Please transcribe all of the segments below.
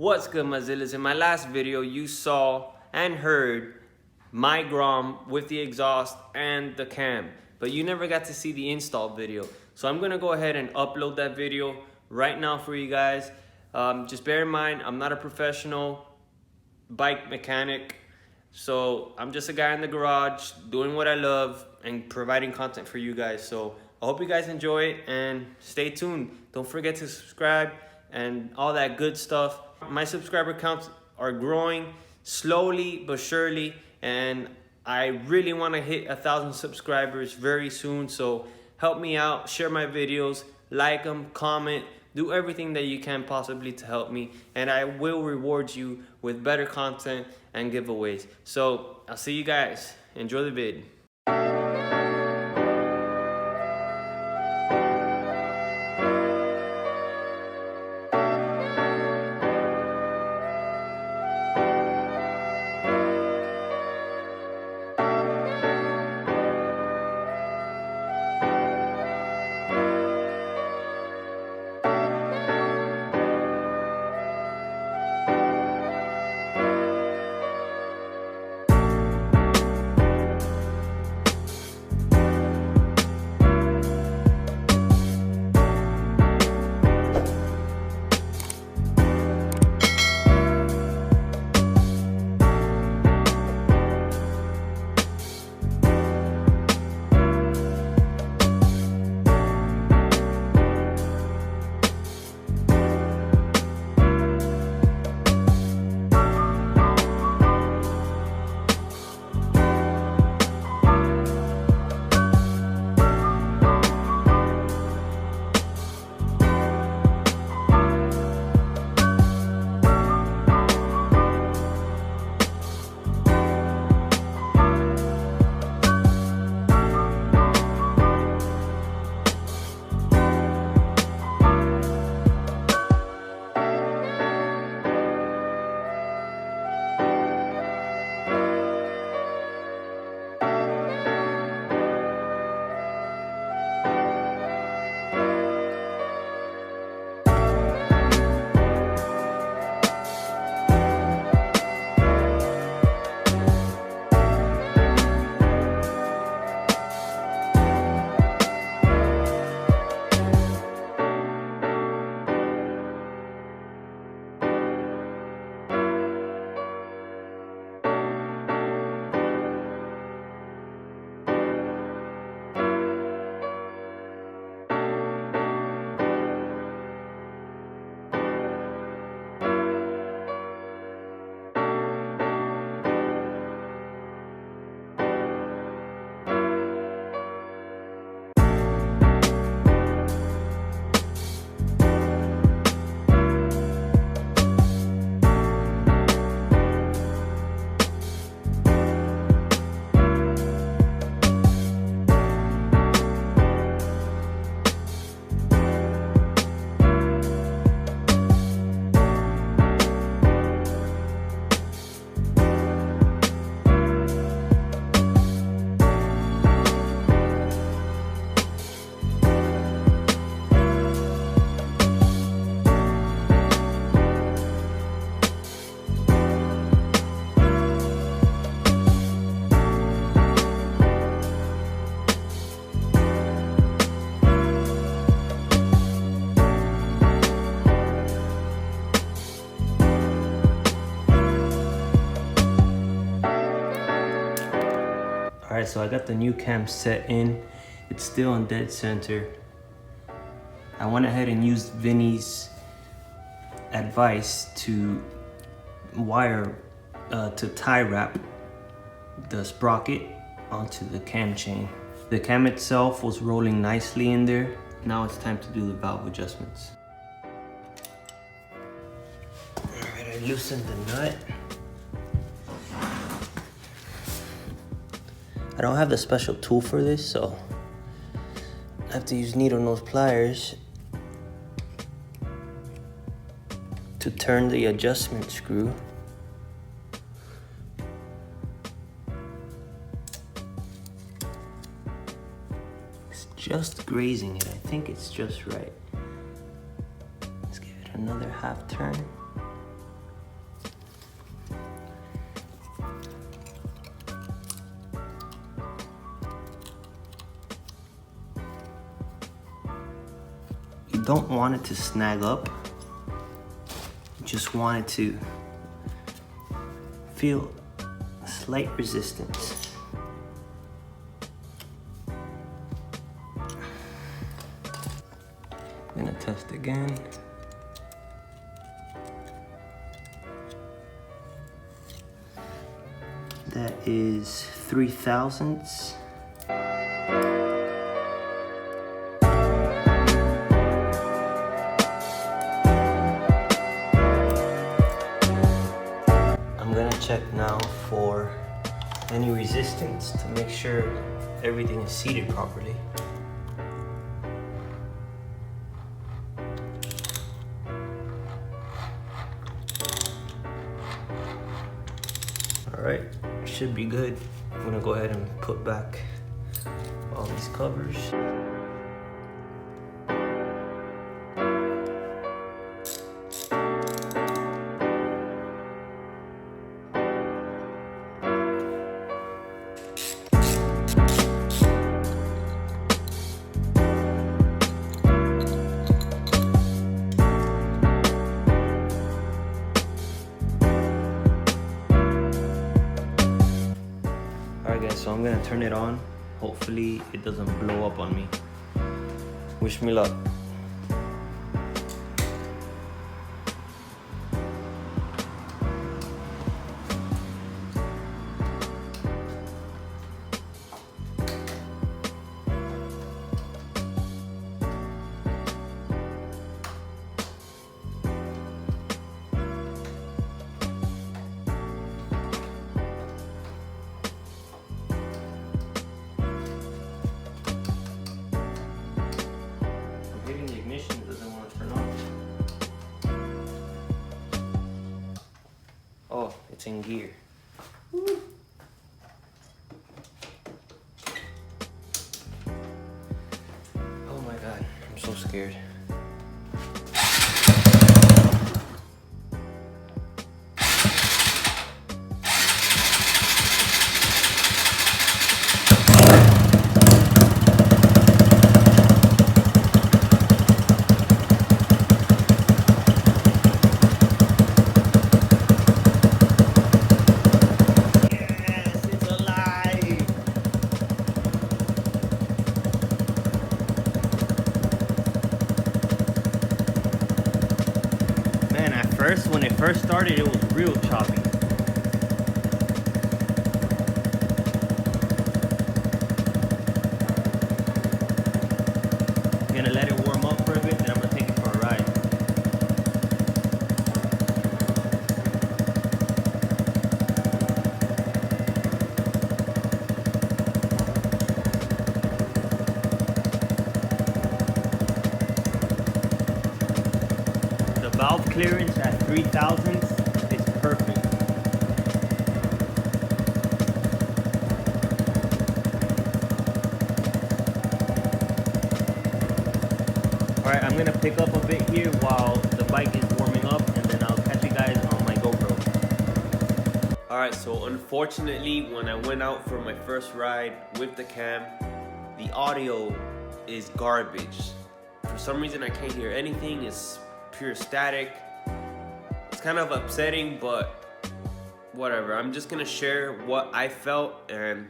What's good, my Zillas? In my last video, you saw and heard my Grom with the exhaust and the cam, but you never got to see the install video. So I'm gonna go ahead and upload that video right now for you guys. Just bear in mind, I'm not a professional bike mechanic, so I'm just a guy in the garage doing what I love and providing content for you guys. So I hope you guys enjoy it and stay tuned. Don't forget to subscribe and all that good stuff. My subscriber counts are growing slowly but surely, and I really want to hit 1,000 subscribers very soon. So help me out, share my videos, like them, comment, do everything that you can possibly to help me, and I will reward you with better content and giveaways. So I'll see you guys. Enjoy the vid. Alright, so I got the new cam set in. It's still on dead center. I went ahead and used Vinny's advice to wire, to tie wrap the sprocket onto the cam chain. The cam itself was rolling nicely in there. Now it's time to do the valve adjustments. Alright, I loosened the nut. I don't have the special tool for this, so I have to use needle nose pliers to turn the adjustment screw. It's just grazing it. I think it's just right. Let's give it another half turn. don't want it to snag up. You just want it to feel a slight resistance. I'm gonna test again. That is 3/1000ths. I'm gonna check now for any resistance to make sure everything is seated properly. All right, should be good. I'm gonna go ahead and put back all these covers. Alright guys, so I'm gonna turn it on. Hopefully it doesn't blow up on me. Wish me luck. Oh, it's in gear. Woo. Oh my God, I'm so scared. When it first started, it was real choppy. I'm gonna let it warm up for a bit, then I'm gonna take it for a ride. The valve clearance at 3/1000ths is perfect. Alright, I'm gonna pick up a bit here while the bike is warming up, and then I'll catch you guys on my GoPro. Alright, so unfortunately when I went out for my first ride with the cam, the audio is garbage. For some reason I can't hear anything, it's pure static. It's kind of upsetting, but whatever. I'm just gonna share what I felt, and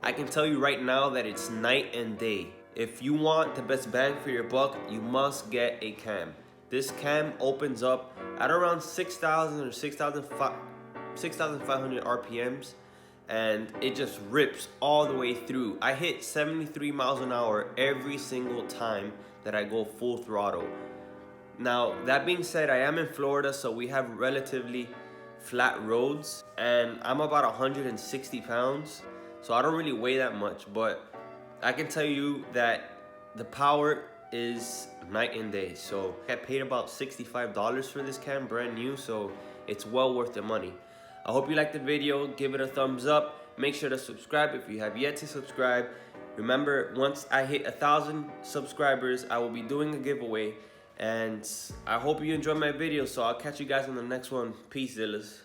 I can tell you right now that it's night and day. If you want the best bang for your buck, you must get a cam. This cam opens up at around 6,000 or 6,500 RPMs, and it just rips all the way through. I hit 73 miles an hour every single time that I go full throttle. Now, that being said, I am in Florida, so we have relatively flat roads, and I'm about 160 pounds, so I don't really weigh that much, but I can tell you that the power is night and day. So I paid about $65 for this cam, brand new, so it's well worth the money. I hope you liked the video. Give it a thumbs up. Make sure to subscribe if you have yet to subscribe. Remember, once I hit 1,000 subscribers, I will be doing a giveaway. And I hope you enjoyed my video, so I'll catch you guys on the next one. Peace, Zillas.